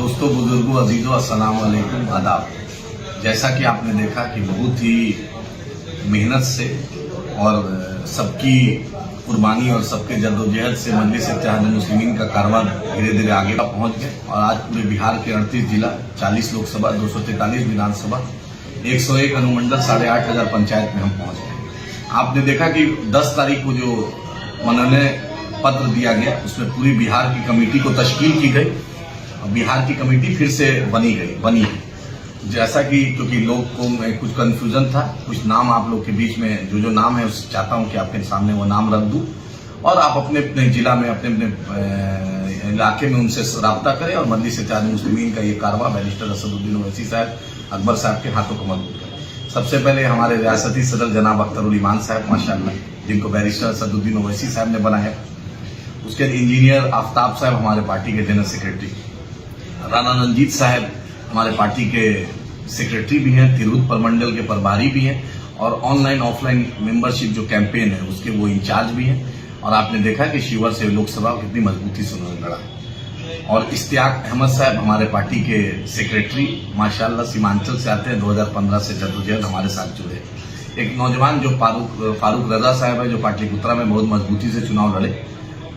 दोस्तों, बुजुर्गों, अजीजों, अस्सलाम वालेकुम, आदाब। जैसा कि आपने देखा कि बहुत ही मेहनत से और सबकी कुर्बानी और सबके जद्दोजहद से मजलिस इत्तेहाद मुस्लिमीन का कारवां धीरे धीरे आगे पहुंच गए और आज पूरे बिहार के 38 जिला, 40 लोकसभा, 243 विधानसभा, 101 अनुमंडल, 8,500 पंचायत में हम पहुंच गए। आपने देखा कि 10 तारीख को जो मनोनयन पत्र दिया गया उसमें पूरी बिहार की कमेटी को तश्कील की गई। बिहार की कमेटी फिर से बनी है। जैसा कि क्योंकि लोग को में कुछ कंफ्यूजन था, कुछ नाम आप लोग के बीच में जो नाम है उससे चाहता हूं कि आपके सामने वो नाम रख दूं और आप अपने अपने जिला में अपने अपने इलाके में उनसे राब्ता करें और मजलिस इत्तेहाद मुस्लिमीन का ये कारवां बैरिस्टर असदुद्दीन ओवैसी साहब, अकबर साहब के हाथों को मजबूत करें। सबसे पहले हमारे रियासती सदर जनाब अख्तर ईमान साहब, माशाअल्लाह, जिनको बैरिस्टर असदुद्दीन ओवैसी साहब ने बनाया। उसके इंजीनियर आफ्ताब साहब हमारे पार्टी के जनरल सेक्रेटरी, राणा रंजीत साहब हमारे पार्टी के सेक्रेटरी भी हैं, तिरहुत प्रमंडल के प्रभारी भी हैं और ऑनलाइन ऑफलाइन मेंबरशिप जो कैंपेन है उसके वो इंचार्ज भी हैं। और आपने देखा कि शिवर से लोकसभा कितनी मजबूती से उन्होंने लड़ा। और इश्तियाक अहमद साहब हमारे पार्टी के सेक्रेटरी, माशाअल्लाह, सीमांचल से आते हैं, 2015 से जद्दोजहद हमारे साथ जुड़े। एक नौजवान जो फारूक रजा साहब है, जो पाटलिपुत्रा में बहुत मजबूती से चुनाव लड़े,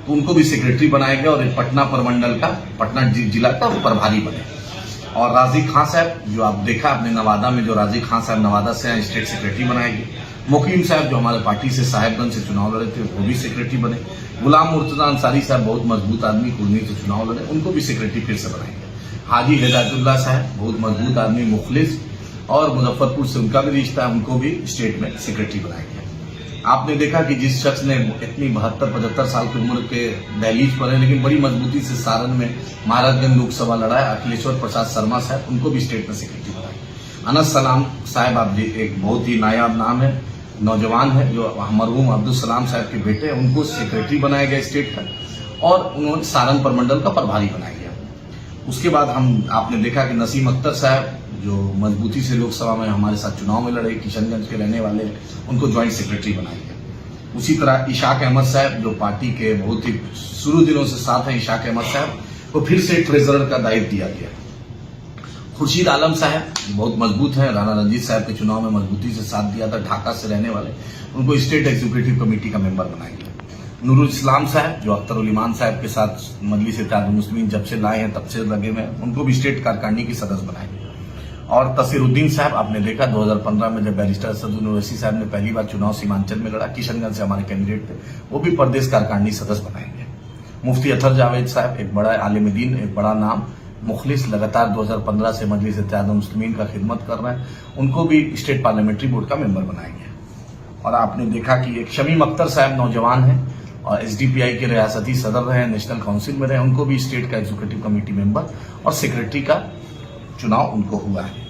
तो उनको भी सेक्रेटरी बनाया गया और एक पटना प्रमंडल का, पटना जिला का प्रभारी बने। और राजी खान साहब, जो आप देखा आपने नवादा में, जो राजी खान साहब नवादा से स्टेट सेक्रेटरी बनाए गए। मुकीम साहब जो हमारे पार्टी से साहेबगंज से चुनाव लड़े थे, वो भी सेक्रेटरी बने। गुलाम मुर्तजा अंसारी साहब, बहुत मजबूत आदमी, कुर्मी से चुनाव लड़े, उनको भी सेक्रेटरी फिर से बनाए गए। हाजी हिदायतुल्लाह साहब, बहुत मजबूत आदमी, मुखलिस, और मुजफ्फरपुर से उनका भी रिश्ता है, उनको भी स्टेट में सेक्रेटरी बनाया गया। आपने देखा कि जिस शख्स ने इतनी 72-75 साल की उम्र के दहलीज पर है लेकिन बड़ी मजबूती से सारण में महाराजगंज लोकसभा लड़ा है, अखिलेश्वर प्रसाद शर्मा साहब, उनको भी स्टेट में सेक्रेटरी बनाया। अनस सलाम साहब, आप एक बहुत ही नायाब नाम है, नौजवान है, जो मरहूम अब्दुल सलाम साहब के बेटे हैं, उनको सेक्रेटरी बनाया गया स्टेट का और उन्होंने सारण प्रमंडल का प्रभारी बनाया गया। उसके बाद आपने देखा कि नसीम अख्तर साहब, जो मजबूती से लोकसभा में हमारे साथ चुनाव में लड़े, किशनगंज के रहने वाले, उनको ज्वाइंट सेक्रेटरी बनाया गया। उसी तरह इशाक अहमद साहब, जो पार्टी के बहुत ही शुरू दिनों से साथ हैं, इशाक अहमद साहब को फिर से ट्रेजरर का दायित्व दिया गया। खुर्शीद आलम साहब बहुत मजबूत हैं, राणा रंजीत साहब के चुनाव में मजबूती से साथ दिया था, ढाका से रहने वाले, उनको स्टेट एग्जीक्यूटिव कमेटी का मेंबर बनाया गया। नूरुल इस्लाम साहब, जो अख्तर ईमान साहब के साथ मजलिस इत्तेहाद मुस्लिमीन जब से लाए हैं तब से लगे हुए हैं, उनको भी स्टेट कारकांडी की सदस्य बनाया गया। और तसीरुद्दीन साहब, आपने देखा 2015 में जब बैरिस्टर असदुद्दीन ओवैसी साहब ने पहली बार चुनाव सीमांचल में लड़ा, किशनगंज से हमारे कैंडिडेट थे, वो भी प्रदेश कारकांडी सदस्य बनाए गए। मुफ्ती अतर जावेद साहब, एक बड़ा आलिम दीन, एक बड़ा नाम, मुखलिस, लगातार 2015 से मजलिस इत्तेहाद मुस्लिमीन का खिदमत कर रहे हैं, उनको भी स्टेट पार्लियामेंट्री बोर्ड का मेंबर बनाया गया। और आपने देखा कि एक शमीम अख्तर साहब नौजवान है और एसडीपीआई के रियासती सदर रहे, नेशनल काउंसिल में रहे, उनको भी स्टेट का एग्जीक्यूटिव कमेटी मेंबर और सेक्रेटरी का चुनाव उनको हुआ है।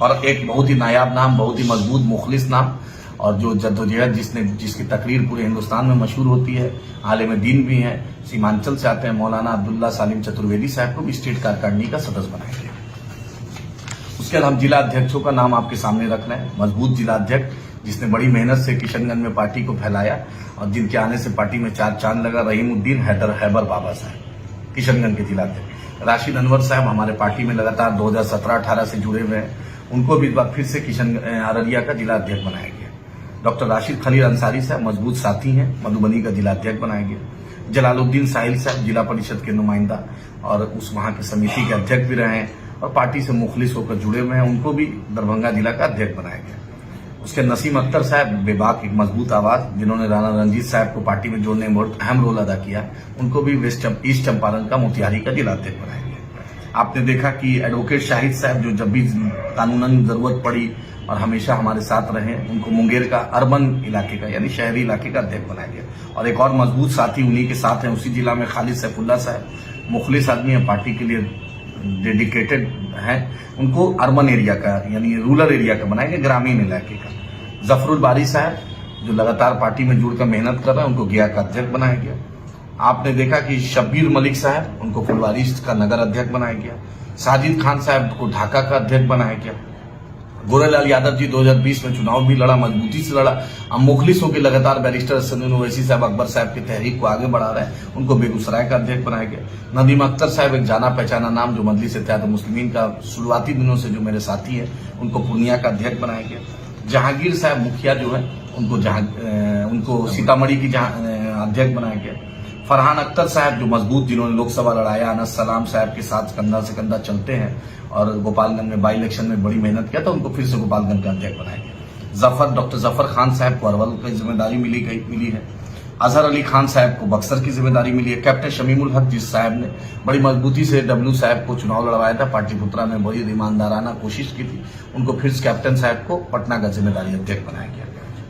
और एक बहुत ही नायाब नाम, बहुत ही मजबूत मुखलिस नाम, और जो जद्दोजहद जिसकी तकरीर पूरे हिंदुस्तान में मशहूर होती है, आलिम दीन भी हैं, सीमांचल से आते हैं, मौलाना अब्दुल्ला सालिम चतुर्वेदी साहब को भी स्टेट कारकांडी का सदस्य बनाया गया। उसके बाद हम जिला अध्यक्षों का नाम आपके सामने रख रहे हैं। मजबूत जिला अध्यक्ष, जिसने बड़ी मेहनत से किशनगंज में पार्टी को फैलाया और जिनके आने से पार्टी में चार चांद लगा, रहीमुद्दीन हैबर बाबा साहब, किशनगंज के जिला अध्यक्ष। राशिद अनवर साहब हमारे पार्टी में लगातार 2017-18 से जुड़े हुए हैं, उनको भी इस बार फिर से अररिया का जिला अध्यक्ष बनाया गया। डॉक्टर राशिद खलील अंसारी साहब मजबूत साथी हैं, मधुबनी का जिला अध्यक्ष बनाया गया। जलालुद्दीन साहिल साहब जिला परिषद के नुमाइंदा और उस वहां के समिति के अध्यक्ष भी रहे हैं और पार्टी से मुखलिस होकर जुड़े हुए हैं, उनको भी दरभंगा जिला का अध्यक्ष बनाया गया। उसके नसीम अख्तर साहब, बेबाक, एक मजबूत आवाज, जिन्होंने राणा रंजीत साहब को पार्टी में जोड़ने में बहुत अहम रोल अदा किया, उनको भी ईस्ट चंपारण का मोतिहारी का जिला अध्यक्ष बनाया गया। आपने देखा कि एडवोकेट शाहिद साहब, जो जब भी कानूनन जरूरत पड़ी और हमेशा हमारे साथ रहे, उनको मुंगेर का अर्बन इलाके का यानी शहरी इलाके का अध्यक्ष बनाया गया। और एक और मजबूत साथी उन्हीं के साथ हैं उसी जिला में, खालिद सैफुल्ला साहब, मुखलिस आदमी है, पार्टी के लिए डेडिकेटेड हैं, उनको अर्बन एरिया का यानी रूरल एरिया का बनाया गया, ग्रामीण इलाके का। जफरुल बारी साहब, जो लगातार पार्टी में जुड़कर मेहनत कर रहे हैं, उनको गया का अध्यक्ष बनाया गया। आपने देखा कि शब्बीर मलिक साहब, उनको फुलवारी का नगर अध्यक्ष बनाया गया। साजिद खान साहब को ढाका का अध्यक्ष बनाया गया। गोरेलाल यादव जी 2020 में चुनाव भी लड़ा, मजबूती से लड़ा। हम मुखलिसों के लगातार बैरिस्टर असदुद्दीन ओवैसी साहब अकबर साहब की तहरीक को आगे बढ़ा रहे हैं। उनको बेगूसराय का अध्यक्ष बनाया गया। नदीम अख्तर साहब एक जाना पहचाना नाम, जो मजलिस इत्तेहाद मुस्लिमीन का शुरुआती दिनों से जो मेरे साथी है, उनको पूर्णिया का अध्यक्ष बनाया गया। जहांगीर साहब मुखिया जो है, उनको सीतामढ़ी की अध्यक्ष बनाया गया। फरहान अख्तर साहब जो मजबूत, जिन्होंने लोकसभा लड़ाया, अनस सलाम साहब के साथ कंधा से कंधा चलते हैं और गोपालगंज में बाई इलेक्शन में बड़ी मेहनत किया, तो उनको फिर से गोपालगंज का अध्यक्ष बनाया गया। डॉक्टर जफर खान साहब को अरवल की जिम्मेदारी मिली है। अजहर अली खान साहब को बक्सर की जिम्मेदारी मिली है। कैप्टन शमीमुल हक जिस साहब ने बड़ी मजबूती से डब्लू साहब को चुनाव लड़वाया था, पाटलिपुत्रा में बड़ी ईमानदाराना कोशिश की थी, उनको फिर कैप्टन साहब को पटना का जिम्मेदारी अध्यक्ष बनाया गया।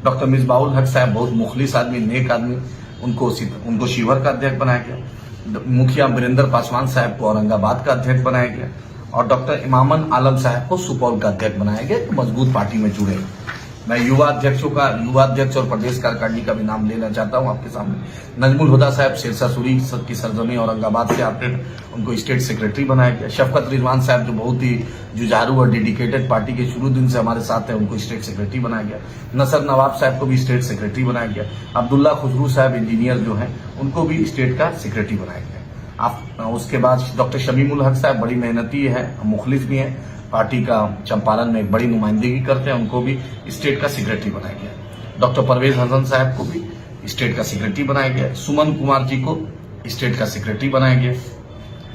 डॉक्टर मिसबाउल हक साहब बहुत मुखलिस आदमी, नेक आदमी, उनको शिवहर का अध्यक्ष बनाया गया। मुखिया वीरेंद्र पासवान साहब को औरंगाबाद का अध्यक्ष बनाया गया और डॉक्टर इमामन आलम साहब को सुपौल का अध्यक्ष बनाया गया। तो मजबूत पार्टी में जुड़े। मैं युवा अध्यक्ष और प्रदेश कार्यकारिणी का भी नाम लेना चाहता हूं आपके सामने। नजमुल हुदा साहब शेरशाह सूरी की सरजमी औरंगाबाद से आते हैं, उनको स्टेट सेक्रेटरी बनाया गया। शफकत रिजवान साहब जो बहुत ही जुझारू और डेडिकेटेड, पार्टी के शुरू दिन से हमारे साथ है, उनको स्टेट सेक्रेटरी बनाया गया। नसर नवाब साहब को भी स्टेट सेक्रेटरी बनाया गया। अब्दुल्ला खुशरू साहब इंजीनियर जो है, उनको भी स्टेट का सेक्रेटरी बनाया गया। उसके बाद डॉक्टर शमीमुल हक साहब बड़ी मेहनती है, मुखलिस भी है, पार्टी का चंपारण में एक बड़ी नुमाइंदगी करते हैं, उनको भी स्टेट का सेक्रेटरी बनाया गया। डॉक्टर परवेज हसन साहब को भी स्टेट का सेक्रेटरी बनाया गया। सुमन कुमार जी को स्टेट का सेक्रेटरी बनाया गया।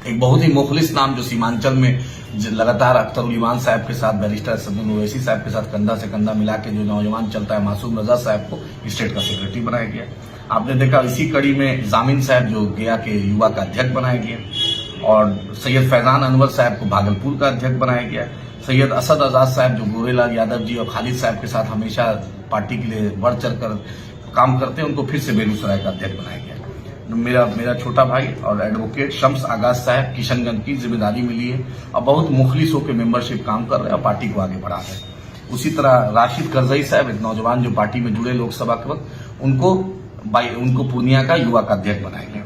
एक बहुत ही मुखलिस नाम जो सीमांचल में लगातार अख्तरुल ईमान साहब के साथ, बैरिस्टर असदुद्दीन ओवैसी साहब के साथ कंधा से कंधा मिला के जो नौजवान चलता है, मासूम रजा साहब को स्टेट का सेक्रेटरी बनाया गया। आपने देखा इसी कड़ी में जामिन साहब जो गया के युवा का अध्यक्ष बनाया गया और सैयद फैजान अनवर साहब को भागलपुर का अध्यक्ष बनाया गया। सैयद असद आजाद साहब जो गोरेलाल यादव जी और खालिद साहब के साथ हमेशा पार्टी के लिए बढ़ चढ़ कर काम करते हैं, उनको फिर से बेगूसराय का अध्यक्ष बनाया गया। मेरा छोटा भाई और एडवोकेट शम्स आगाज साहब किशनगंज की जिम्मेदारी मिली है और बहुत मुखलिस होकर मेंबरशिप काम कर रहे हैं और पार्टी को आगे बढ़ा रहे हैं। उसी तरह राशिद करजई साहब एक नौजवान जो पार्टी में जुड़े लोकसभा के वक्त, उनको पूर्णिया का युवा का अध्यक्ष बनाया गया।